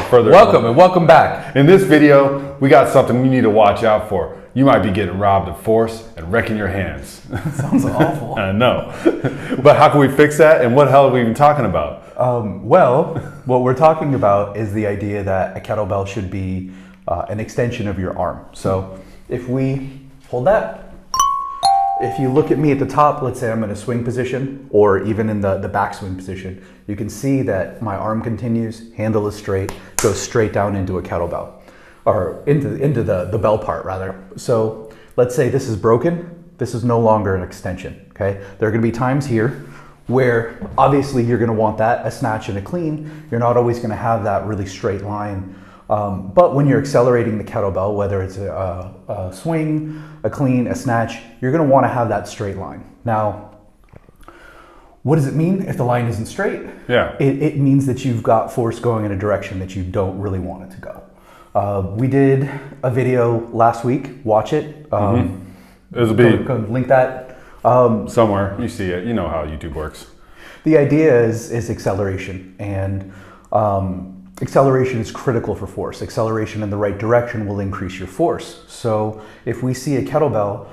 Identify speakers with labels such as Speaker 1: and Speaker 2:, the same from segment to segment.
Speaker 1: further
Speaker 2: Welcome and welcome back.
Speaker 1: In this video, we got something you need to watch out for. You might be getting robbed of force and wrecking your hands.
Speaker 2: Sounds awful.
Speaker 1: I know. But how can we fix that, and what the hell are we even talking about?
Speaker 2: Well, what we're talking about is the idea that a kettlebell should be an extension of your arm. So if we hold that, if you look at me at the top, let's say I'm in a swing position or even in the backswing position, you can see that my arm continues, handle is straight, goes straight down into a kettlebell, or into the bell part rather. So let's say this is broken, this is no longer an extension, okay? There are gonna be times here where obviously you're gonna want that, a snatch and a clean. You're not always gonna have that really straight line. But when you're accelerating the kettlebell, whether it's a swing, a clean, a snatch, you're gonna wanna have that straight line. Now, what does it mean if the line isn't straight?
Speaker 1: Yeah.
Speaker 2: It means that you've got force going in a direction that you don't really want it to go. We did a video last week, watch it.
Speaker 1: It'll be
Speaker 2: go link that.
Speaker 1: somewhere, you see it, you know how YouTube works.
Speaker 2: The idea is acceleration, and acceleration is critical for force. Acceleration in the right direction will increase your force. So if we see a kettlebell,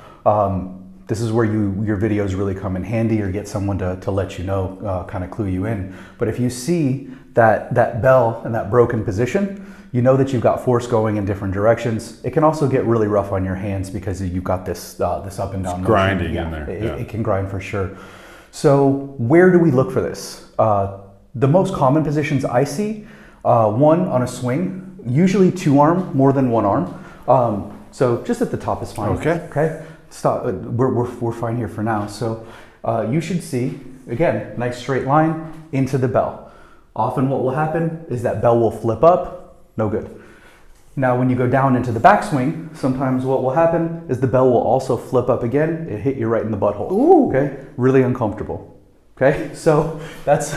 Speaker 2: this is where your videos really come in handy, or get someone to let you know, kind of clue you in. But if you see that bell in that broken position, you know that you've got force going in different directions. It can also get really rough on your hands because you've got this up and down motion.
Speaker 1: Grinding in there.
Speaker 2: It can grind for sure. So where do we look for this? The most common positions I see, one on a swing, usually two arm, more than one arm. So just at the top is fine. Okay. Stop. We're fine here for now. So you should see, again, nice straight line into the bell. Often what will happen is that bell will flip up. No good. Now when you go down into the backswing, sometimes what will happen is the bell will also flip up again. It hit you right in the butthole.
Speaker 1: Ooh.
Speaker 2: Okay. Really uncomfortable. Okay, so that's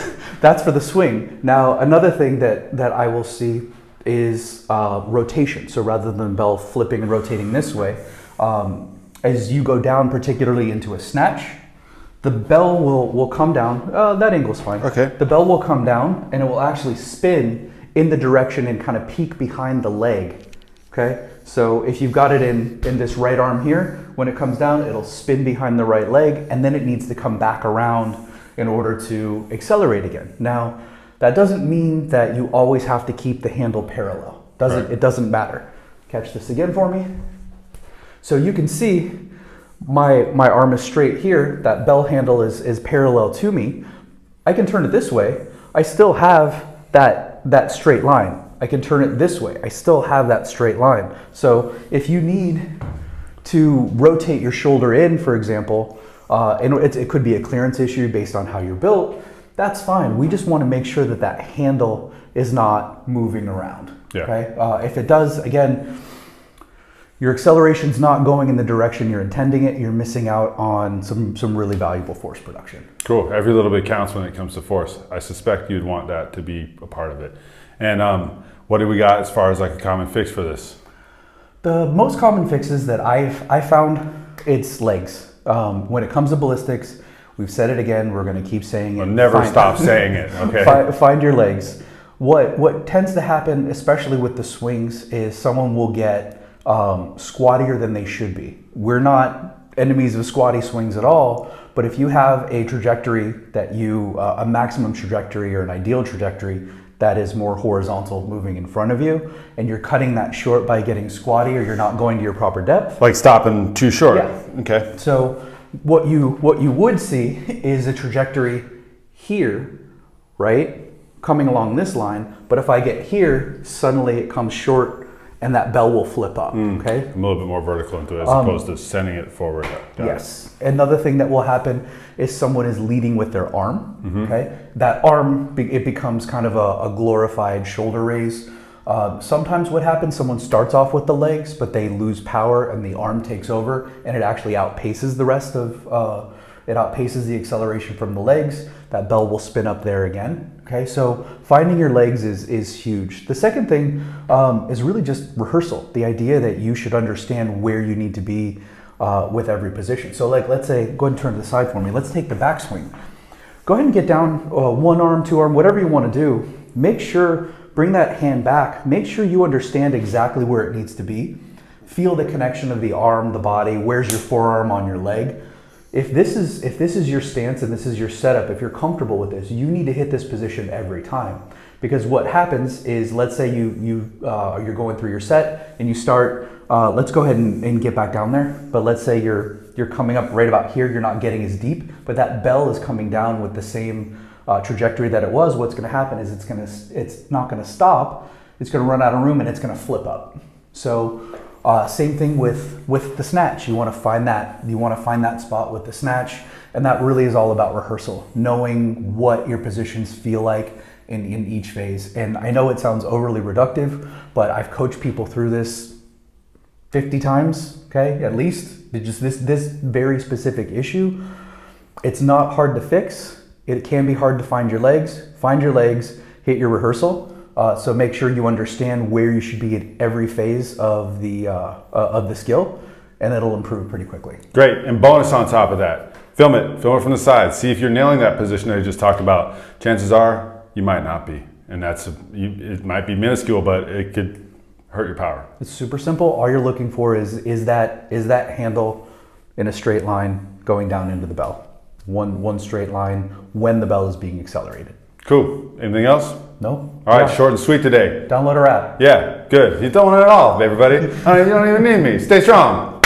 Speaker 2: for the swing. Now, another thing that I will see is rotation. So rather than the bell flipping and rotating this way, as you go down, particularly into a snatch, the bell will come down. That angle's fine.
Speaker 1: Okay.
Speaker 2: The bell will come down and it will actually spin in the direction and kind of peek behind the leg. Okay, so if you've got it in this right arm here, when it comes down, it'll spin behind the right leg, and then it needs to come back around in order to accelerate again. Now, that doesn't mean that you always have to keep the handle parallel. It doesn't matter. Catch this again for me. So you can see my arm is straight here. That bell handle is parallel to me. I can turn it this way. I still have that straight line. I can turn it this way. I still have that straight line. So if you need to rotate your shoulder in, for example, and it could be a clearance issue based on how you're built, that's fine. We just want to make sure that handle is not moving around.
Speaker 1: Yeah.
Speaker 2: Okay? If it does, again, your acceleration's not going in the direction you're intending it, you're missing out on some really valuable force production.
Speaker 1: Cool. Every little bit counts when it comes to force. I suspect you'd want that to be a part of it. And what do we got as far as like a common fix for this?
Speaker 2: The most common fixes that I found, it's legs. When it comes to ballistics, we've said it again, we're going to keep saying it.
Speaker 1: We'll never stop saying it, okay?
Speaker 2: Find your legs. What tends to happen, especially with the swings, is someone will get squattier than they should be. We're not enemies of squatty swings at all, but if you have a trajectory that a maximum trajectory or an ideal trajectory that is more horizontal, moving in front of you, and you're cutting that short by getting squatty, or you're not going to your proper depth.
Speaker 1: Like stopping too short.
Speaker 2: Yeah.
Speaker 1: Okay.
Speaker 2: So what you would see is a trajectory here, right? Coming along this line, but if I get here, suddenly it comes short and that bell will flip up, okay?
Speaker 1: A little bit more vertical into it as opposed to sending it forward.
Speaker 2: Yes. Another thing that will happen is someone is leading with their arm, okay? That arm, it becomes kind of a glorified shoulder raise. Sometimes what happens, someone starts off with the legs, but they lose power and the arm takes over and it actually outpaces the rest of, it outpaces the acceleration from the legs. That bell will spin up there again. Okay, so finding your legs is huge. The second thing is really just rehearsal. The idea that you should understand where you need to be with every position. So like, let's say, go ahead and turn to the side for me. Let's take the backswing. Go ahead and get down one arm, two arm, whatever you want to do. Make sure bring that hand back. Make sure you understand exactly where it needs to be. Feel the connection of the arm, the body. Where's your forearm on your leg? If this is your stance and this is your setup, if you're comfortable with this, you need to hit this position every time. Because what happens is, let's say you're going through your set and you start. Let's go ahead and get back down there. But let's say you're coming up right about here. You're not getting as deep, but that bell is coming down with the same trajectory that it was. What's going to happen is it's not going to stop. It's going to run out of room and it's going to flip up. So same thing with the snatch. You want to find that spot with the snatch, and that really is all about rehearsal, knowing what your positions feel like in each phase. And I know it sounds overly reductive, but I've coached people through this 50 times, okay, at least. Just this very specific issue. It's not hard to fix. It can be hard to find your legs. Find your legs, hit your rehearsal. So make sure you understand where you should be at every phase of the skill, and it'll improve pretty quickly.
Speaker 1: Great, and bonus on top of that, film it from the side. See if you're nailing that position that you just talked about. Chances are you might not be, and it might be minuscule, but it could hurt your power.
Speaker 2: It's super simple. All you're looking for is that handle in a straight line going down into the bell. One straight line when the bell is being accelerated.
Speaker 1: Cool. Anything else?
Speaker 2: No.
Speaker 1: All right, short and sweet today.
Speaker 2: Download our app.
Speaker 1: Yeah, good. You don't want it at all, everybody. You don't even need me. Stay strong.